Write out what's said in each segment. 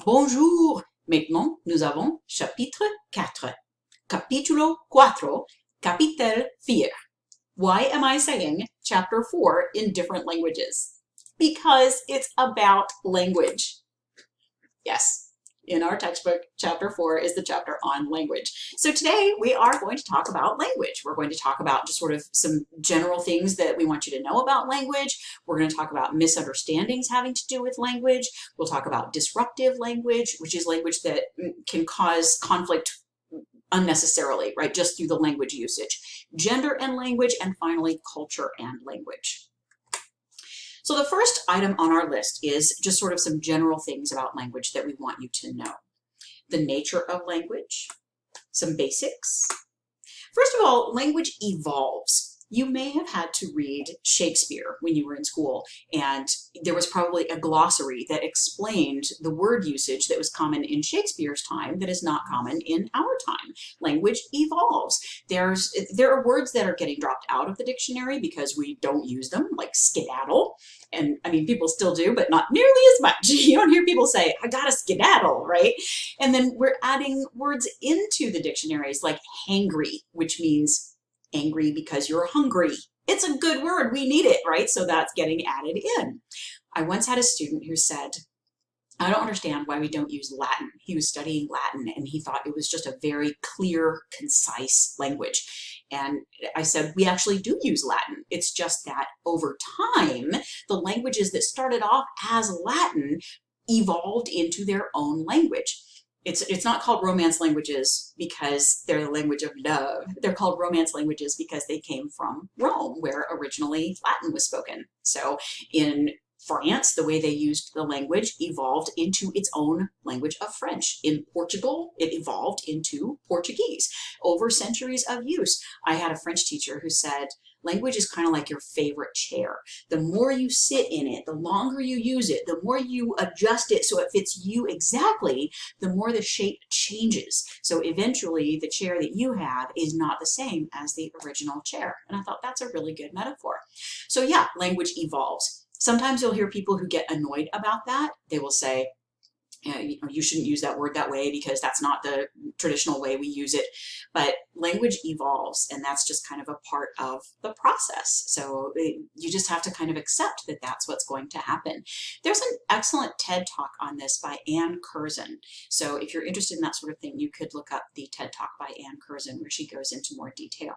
Bonjour! Maintenant, nous avons chapitre 4. Capítulo 4, capitel 4. Why am I saying chapter 4 in different languages? Because it's about language. Yes, in our textbook, chapter 4 is the chapter on language. So today we are going to talk about language. We're going to talk about just sort of some general things that we want you to know about language. We're going to talk about misunderstandings having to do with language. We'll talk about disruptive language, which is language that can cause conflict unnecessarily, right, just through the language usage. Gender and language, and finally, culture and language. So the first item on our list is just sort of some general things about language that we want you to know. The nature of language, some basics. First of all, language evolves. You may have had to read Shakespeare when you were in school, and there was probably a glossary that explained the word usage that was common in Shakespeare's time that is not common in our time. Language evolves. There are words that are getting dropped out of the dictionary because we don't use them, like skedaddle. And I mean, people still do, but not nearly as much. You don't hear people say, I gotta skedaddle, right? And then we're adding words into the dictionaries like hangry, which means angry because you're hungry. It's a good word. We need it, right? So that's getting added in. I once had a student who said, I don't understand why we don't use Latin. He was studying Latin and he thought it was just a very clear, concise language. And I said, we actually do use Latin. It's just that over time, the languages that started off as Latin evolved into their own language. It's not called Romance languages because they're the language of love. They're called Romance languages because they came from Rome, where originally Latin was spoken. So in France, the way they used the language evolved into its own language of French. In Portugal, it evolved into Portuguese over centuries of use. I had a French teacher who said, language is kind of like your favorite chair. The more you sit in it, the longer you use it, the more you adjust it so it fits you exactly, the more the shape changes. So eventually the chair that you have is not the same as the original chair. And I thought that's a really good metaphor. So yeah, language evolves. Sometimes you'll hear people who get annoyed about that. They will say, you shouldn't use that word that way because that's not the traditional way we use it. But language evolves, and that's just kind of a part of the process. So you just have to kind of accept that that's what's going to happen. There's an excellent TED Talk on this by Ann Curzon. So if you're interested in that sort of thing, you could look up the TED Talk by Ann Curzon where she goes into more detail.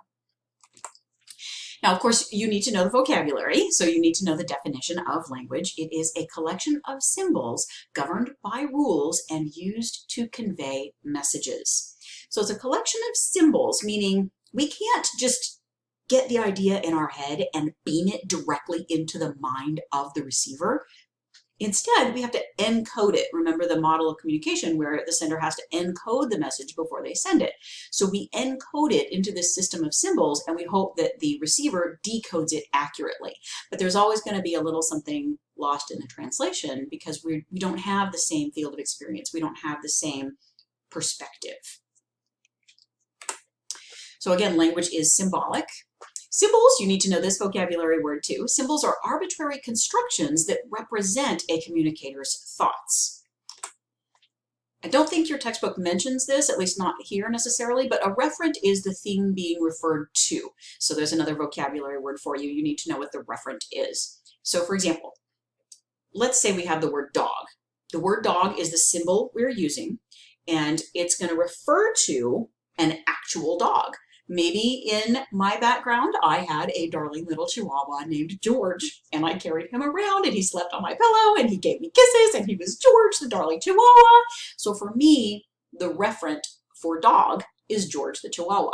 Now, of course, you need to know the vocabulary, so you need to know the definition of language. It is a collection of symbols governed by rules and used to convey messages. So it's a collection of symbols, meaning we can't just get the idea in our head and beam it directly into the mind of the receiver. Instead, we have to encode it. Remember the model of communication where the sender has to encode the message before they send it. So we encode it into this system of symbols and we hope that the receiver decodes it accurately. But there's always going to be a little something lost in the translation because we don't have the same field of experience. We don't have the same perspective. So again, language is symbolic. Symbols, you need to know this vocabulary word too. Symbols are arbitrary constructions that represent a communicator's thoughts. I don't think your textbook mentions this, at least not here necessarily, but a referent is the thing being referred to. So there's another vocabulary word for you. You need to know what the referent is. So for example, let's say we have the word dog. The word dog is the symbol we're using, and it's going to refer to an actual dog. Maybe in my background, I had a darling little Chihuahua named George, and I carried him around and he slept on my pillow and he gave me kisses and he was George, the darling Chihuahua. So for me, the referent for dog is George the Chihuahua.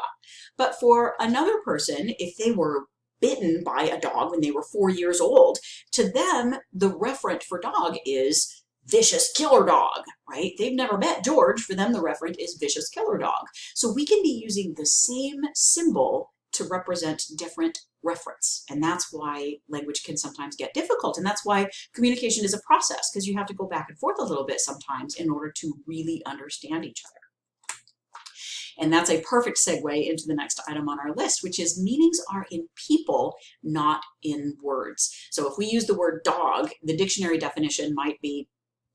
But for another person, if they were bitten by a dog when they were 4 years old, to them, the referent for dog is vicious killer dog, right? They've never met George. For them, the referent is vicious killer dog. So we can be using the same symbol to represent different referents. And that's why language can sometimes get difficult. And that's why communication is a process, because you have to go back and forth a little bit sometimes in order to really understand each other. And that's a perfect segue into the next item on our list, which is meanings are in people, not in words. So if we use the word dog, the dictionary definition might be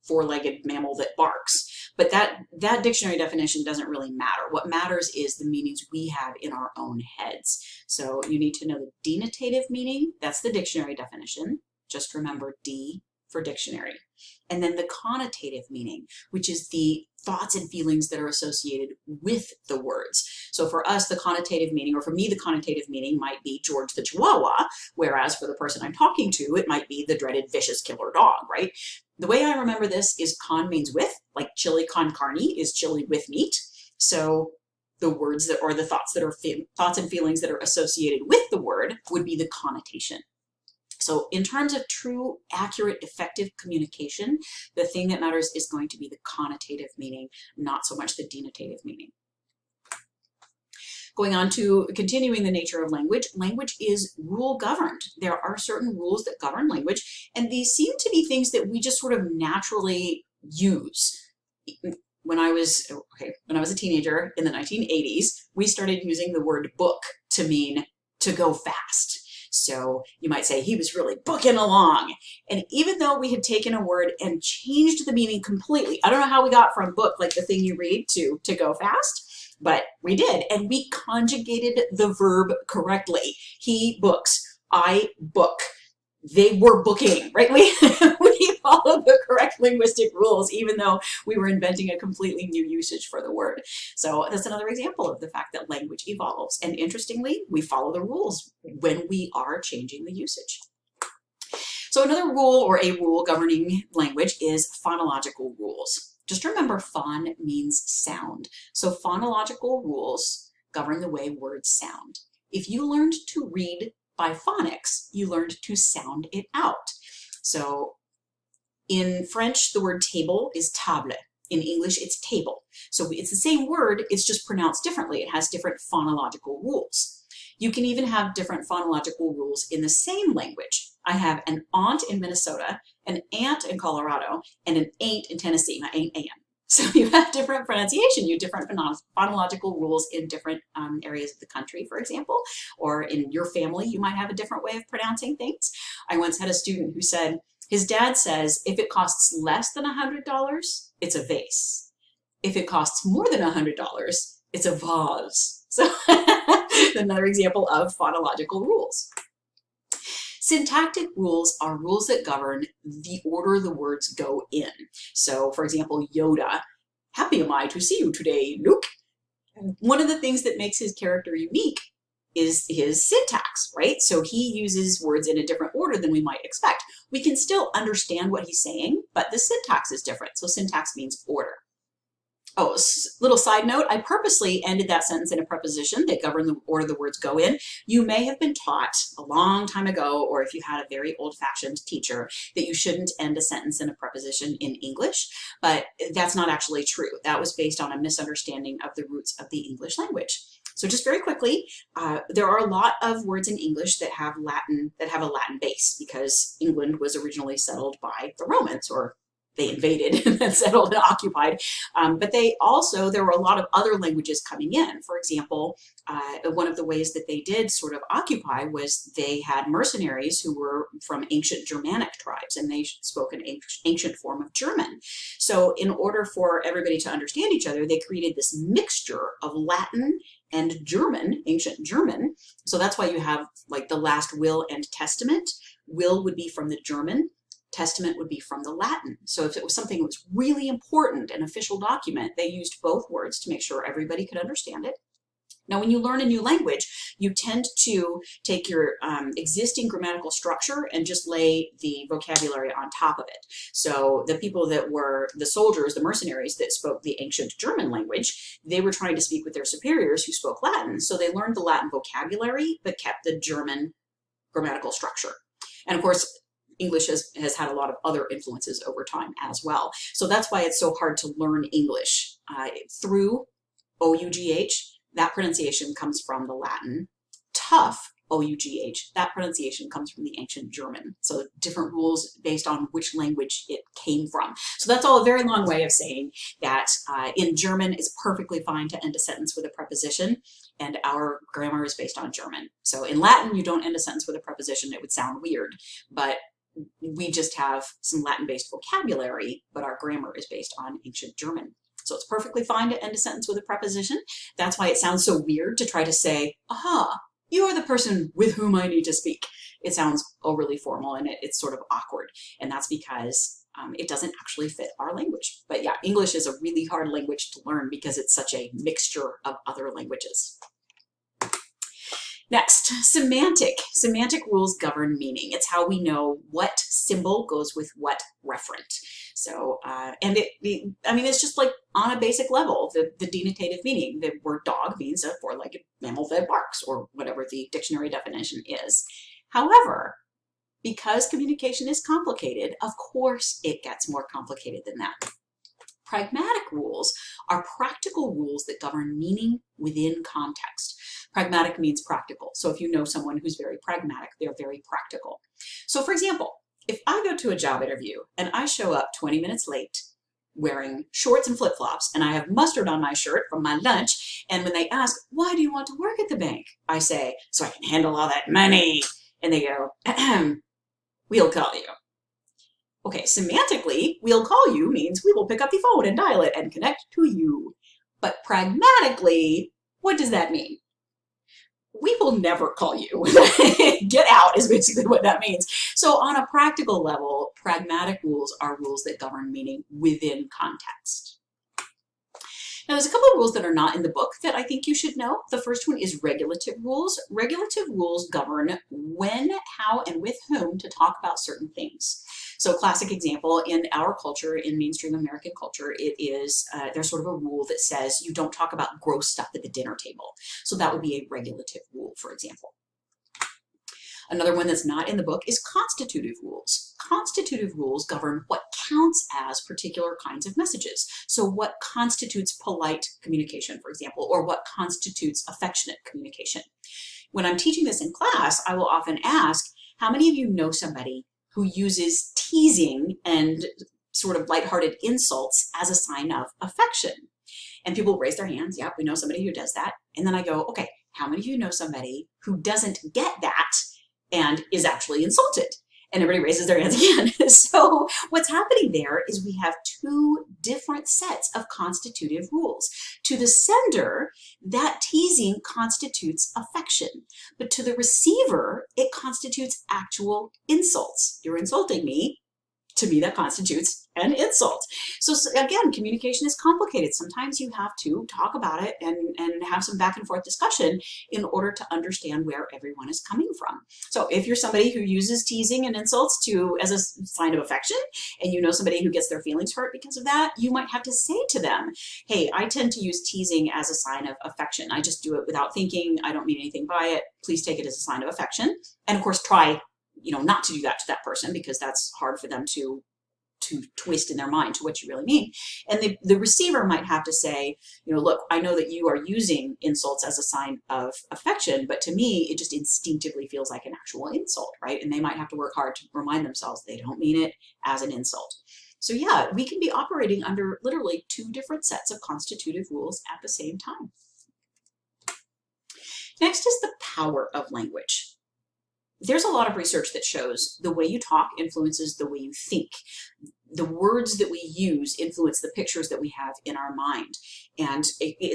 four-legged mammal that barks. But that dictionary definition doesn't really matter. What matters is the meanings we have in our own heads. So you need to know the denotative meaning. That's the dictionary definition. Just remember D for dictionary. And then the connotative meaning, which is the thoughts and feelings that are associated with the words. So for us, the connotative meaning, or for me, the connotative meaning might be George the Chihuahua, whereas for the person I'm talking to, it might be the dreaded vicious killer dog, right? The way I remember this is con means with, like chili con carne is chili with meat. So the words that, or the thoughts that are thoughts and feelings that are associated with the word would be the connotation. So in terms of true, accurate, effective communication, the thing that matters is going to be the connotative meaning, not so much the denotative meaning. Going on to continuing the nature of language, language is rule governed. There are certain rules that govern language, and these seem to be things that we just sort of naturally use. When I was a teenager in the 1980s, we started using the word book to mean to go fast. So you might say he was really booking along. And even though we had taken a word and changed the meaning completely, I don't know how we got from book, like the thing you read, to go fast, but we did. And we conjugated the verb correctly. He books, I book. They were booking, right? We followed the correct linguistic rules, even though we were inventing a completely new usage for the word. So that's another example of the fact that language evolves. And interestingly, we follow the rules when we are changing the usage. So another rule, or a rule governing language, is phonological rules. Just remember, phon means sound. So phonological rules govern the way words sound. If you learned to read by phonics, you learned to sound it out. So in French, the word table is table. In English, it's table. So it's the same word, it's just pronounced differently. It has different phonological rules. You can even have different phonological rules in the same language. I have an aunt in Minnesota, an aunt in Colorado, and an ain't in Tennessee. My ain't am. So you have different pronunciation, you have different phonological rules in different areas of the country, for example, or in your family, you might have a different way of pronouncing things. I once had a student who said, his dad says, if it costs less than $100, it's a vase. If it costs more than $100, it's a vase. So another example of phonological rules. Syntactic rules are rules that govern the order the words go in. So, for example, Yoda, happy am I to see you today, Luke. One of the things that makes his character unique is his syntax, right? So he uses words in a different order than we might expect. We can still understand what he's saying, but the syntax is different. So syntax means order. Oh, little side note, I purposely ended that sentence in a preposition that govern the order the words go in. You may have been taught a long time ago, or if you had a very old-fashioned teacher, that you shouldn't end a sentence in a preposition in English, but that's not actually true. That was based on a misunderstanding of the roots of the English language. So just very quickly, there are a lot of words in English that have a Latin base, because England was originally settled by the Romans, or they invaded and settled and occupied. But there were a lot of other languages coming in. For example, one of the ways that they did sort of occupy was they had mercenaries who were from ancient Germanic tribes, and they spoke an ancient form of German. So in order for everybody to understand each other, they created this mixture of Latin and German, ancient German. So that's why you have like the last will and testament. Will would be from the German. Testament would be from the Latin. So if it was something that was really important, an official document, they used both words to make sure everybody could understand it. Now, when you learn a new language, you tend to take your existing grammatical structure and just lay the vocabulary on top of it. So the people that were the soldiers, the mercenaries that spoke the ancient German language, they were trying to speak with their superiors who spoke Latin. So they learned the Latin vocabulary, but kept the German grammatical structure. And of course, English has had a lot of other influences over time as well. So that's why it's so hard to learn English. Through O-U-G-H, that pronunciation comes from the Latin. Tough, O-U-G-H, that pronunciation comes from the ancient German. So different rules based on which language it came from. So that's all a very long way of saying that in German, it's perfectly fine to end a sentence with a preposition, and our grammar is based on German. So in Latin, you don't end a sentence with a preposition. It would sound weird, but we just have some Latin-based vocabulary, but our grammar is based on ancient German. So it's perfectly fine to end a sentence with a preposition. That's why it sounds so weird to try to say, aha, you are the person with whom I need to speak. It sounds overly formal and it's sort of awkward. And that's because it doesn't actually fit our language. But yeah, English is a really hard language to learn because it's such a mixture of other languages. Next, semantic. Semantic rules govern meaning. It's how we know what symbol goes with what referent. So, and it's just like on a basic level, the denotative meaning. The word dog means a four-legged mammal that barks, or whatever the dictionary definition is. However, because communication is complicated, of course it gets more complicated than that. Pragmatic rules are practical rules that govern meaning within context. Pragmatic means practical. So if you know someone who's very pragmatic, they're very practical. So for example, if I go to a job interview and I show up 20 minutes late wearing shorts and flip-flops and I have mustard on my shirt from my lunch, and when they ask, why do you want to work at the bank? I say, so I can handle all that money. And they go, we'll call you. Okay, semantically, we'll call you means we will pick up the phone and dial it and connect to you. But pragmatically, what does that mean? We will never call you. Get out is basically what that means. So on a practical level, pragmatic rules are rules that govern meaning within context. Now, there's a couple of rules that are not in the book that I think you should know. The first one is regulative rules. Regulative rules govern when, how, and with whom to talk about certain things. So classic example in our culture, in mainstream American culture, it is, there's sort of a rule that says you don't talk about gross stuff at the dinner table. So that would be a regulative rule, for example. Another one that's not in the book is constitutive rules. Constitutive rules govern what counts as particular kinds of messages. So what constitutes polite communication, for example, or what constitutes affectionate communication. When I'm teaching this in class, I will often ask, how many of you know somebody who uses teasing and sort of lighthearted insults as a sign of affection? And people raise their hands. Yeah, we know somebody who does that. And then I go, okay, how many of you know somebody who doesn't get that and is actually insulted? And everybody raises their hands again. So what's happening there is we have two different sets of constitutive rules. To the sender, that teasing constitutes affection. But to the receiver, it constitutes actual insults. You're insulting me. To me, that constitutes an insult. So again, communication is complicated. Sometimes you have to talk about it and have some back and forth discussion in order to understand where everyone is coming from. So if you're somebody who uses teasing and insults as a sign of affection, and you know somebody who gets their feelings hurt because of that, you might have to say to them, hey, I tend to use teasing as a sign of affection. I just do it without thinking. I don't mean anything by it. Please take it as a sign of affection. And of course, try not to do that to that person, because that's hard for them to twist in their mind to what you really mean. And the receiver might have to say, look, I know that you are using insults as a sign of affection, but to me, it just instinctively feels like an actual insult, right? And they might have to work hard to remind themselves they don't mean it as an insult. So yeah, we can be operating under literally two different sets of constitutive rules at the same time. Next is the power of language. There's a lot of research that shows the way you talk influences the way you think. The words that we use influence the pictures that we have in our mind. And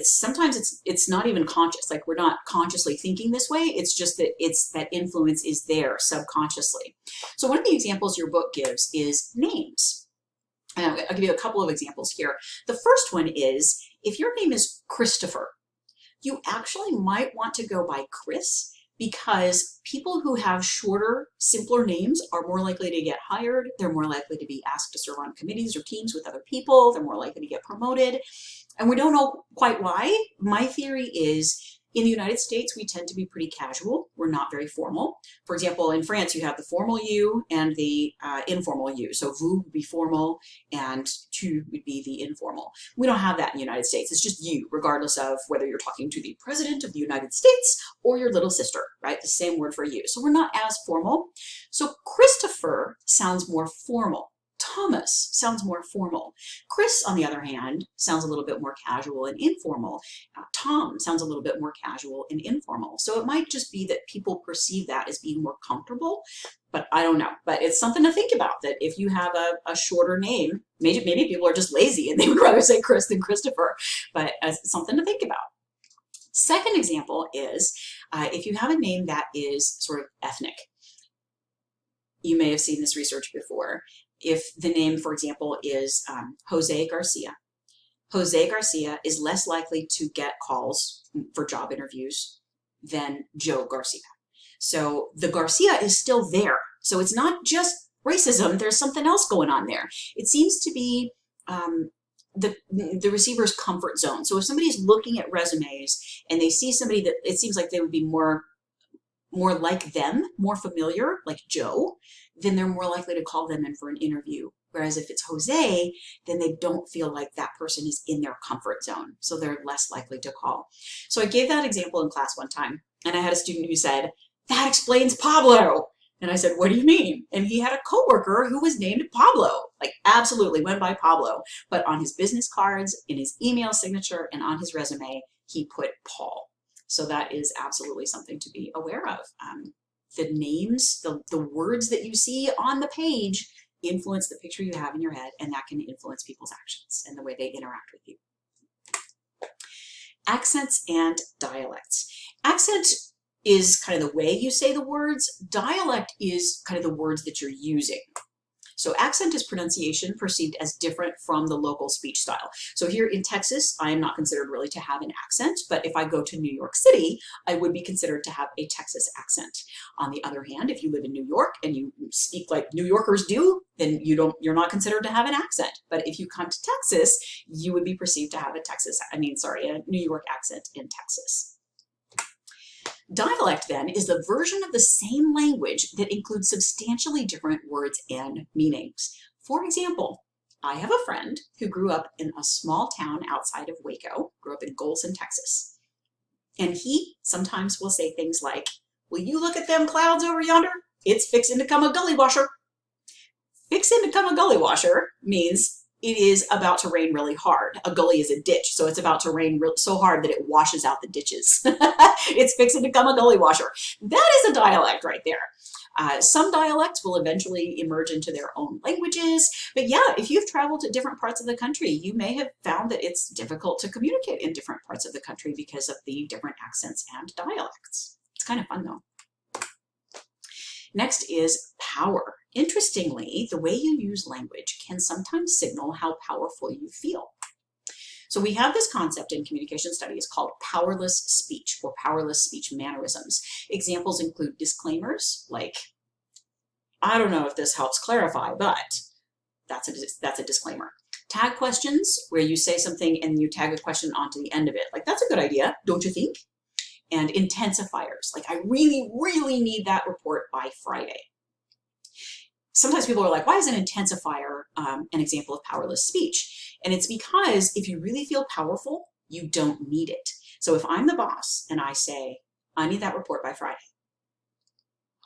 sometimes it's not even conscious, like we're not consciously thinking this way. It's just that that influence is there subconsciously. So one of the examples your book gives is names. And I'll give you a couple of examples here. The first one is, if your name is Christopher, you actually might want to go by Chris, because people who have shorter, simpler names are more likely to get hired. They're more likely to be asked to serve on committees or teams with other people. They're more likely to get promoted. And we don't know quite why. My theory is, in the United States, we tend to be pretty casual. We're not very formal. For example, in France, you have the formal you and the informal you. So vous would be formal and tu would be the informal. We don't have that in the United States. It's just you, regardless of whether you're talking to the President of the United States or your little sister, right? The same word for you. So we're not as formal. So Christopher sounds more formal Thomas sounds more formal. Chris, on the other hand, sounds a little bit more casual and informal. Tom sounds a little bit more casual and informal. So it might just be that people perceive that as being more comfortable, but I don't know. But it's something to think about, that if you have a shorter name, maybe people are just lazy and they would rather say Chris than Christopher, but as something to think about. Second example is if you have a name that is sort of ethnic. You may have seen this research before. If the name, for example, is Jose Garcia, Jose Garcia is less likely to get calls for job interviews than Joe Garcia. So the Garcia is still there. So it's not just racism, there's something else going on there. It seems to be the receiver's comfort zone. So if somebody's looking at resumes and they see somebody that it seems like they would be more like them, more familiar, like Joe, then they're more likely to call them in for an interview. Whereas if it's Jose, then they don't feel like that person is in their comfort zone. So they're less likely to call. So I gave that example in class one time, and I had a student who said, "That explains Pablo." And I said, "What do you mean?" And he had a coworker who was named Pablo, like absolutely went by Pablo. But on his business cards, in his email signature, and on his resume, he put Paul. So that is absolutely something to be aware of. The names, the words that you see on the page influence the picture you have in your head, and that can influence people's actions and the way they interact with you. Accents and dialects. Accent is kind of the way you say the words. Dialect is kind of the words that you're using. So accent is pronunciation perceived as different from the local speech style. So here in Texas, I am not considered really to have an accent, but if I go to New York City, I would be considered to have a Texas accent. On the other hand, if you live in New York and you speak like New Yorkers do, then you're not considered to have an accent. But if you come to Texas, you would be perceived to have a New York accent in Texas. Dialect, then, is the version of the same language that includes substantially different words and meanings. For example, I have a friend who grew up in a small town outside of Waco, grew up in Golson, Texas. And he sometimes will say things like, "Will you look at them clouds over yonder? It's fixing to come a gully washer." Fixing to come a gully washer means it is about to rain really hard. A gully is a ditch, so it's about to rain so hard that it washes out the ditches. It's fixing to come a gully washer. That is a dialect right there. Some dialects will eventually emerge into their own languages, but yeah, if you've traveled to different parts of the country, you may have found that it's difficult to communicate in different parts of the country because of the different accents and dialects. It's kind of fun though. Next is power. Interestingly, the way you use language can sometimes signal how powerful you feel. So we have this concept in communication studies called powerless speech or powerless speech mannerisms. Examples include disclaimers like, "I don't know if this helps clarify, but," that's a disclaimer. Tag questions, where you say something and you tag a question onto the end of it. Like, "That's a good idea, don't you think?" And intensifiers, like, "I really, really need that report by Friday." Sometimes people are like, why is an intensifier an example of powerless speech? And it's because if you really feel powerful, you don't need it. So if I'm the boss and I say, "I need that report by Friday,"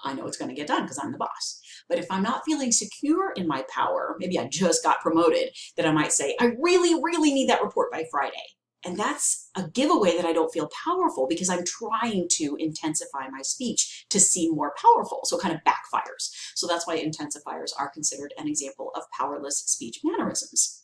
I know it's going to get done because I'm the boss. But if I'm not feeling secure in my power, maybe I just got promoted, then I might say, "I really, really need that report by Friday." And that's a giveaway that I don't feel powerful because I'm trying to intensify my speech to seem more powerful. So it kind of backfires. So that's why intensifiers are considered an example of powerless speech mannerisms.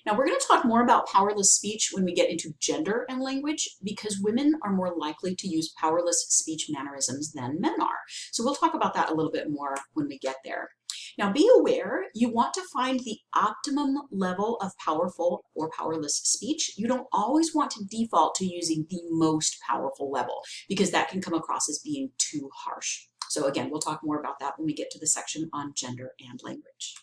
Now we're going to talk more about powerless speech when we get into gender and language, because women are more likely to use powerless speech mannerisms than men are. So we'll talk about that a little bit more when we get there. Now be aware, you want to find the optimum level of powerful or powerless speech. You don't always want to default to using the most powerful level because that can come across as being too harsh. So again, we'll talk more about that when we get to the section on gender and language.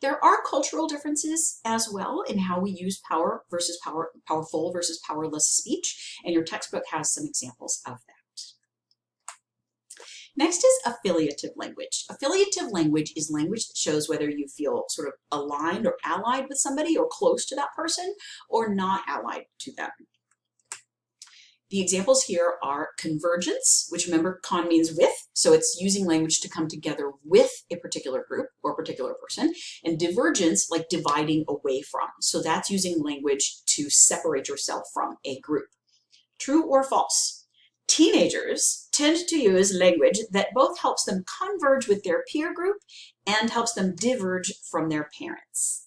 There are cultural differences as well in how we use powerful versus powerless speech, and your textbook has some examples of that. Next is affiliative language. Affiliative language is language that shows whether you feel sort of aligned or allied with somebody or close to that person or not allied to them. The examples here are convergence, which remember con means with, so it's using language to come together with a particular group or particular person, and divergence, like dividing away from. So that's using language to separate yourself from a group. True or false? Teenagers tend to use language that both helps them converge with their peer group and helps them diverge from their parents.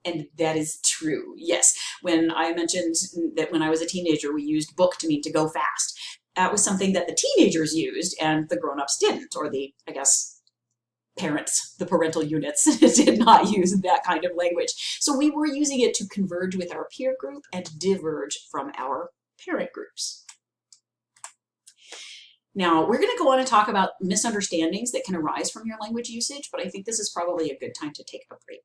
And that is true, yes. When I mentioned that when I was a teenager, we used book to mean to go fast. That was something that the teenagers used and the grown-ups didn't, or the, I guess, parents, the parental units did not use that kind of language. So we were using it to converge with our peer group and diverge from our parent groups. Now, we're going to go on and talk about misunderstandings that can arise from your language usage, but I think this is probably a good time to take a break.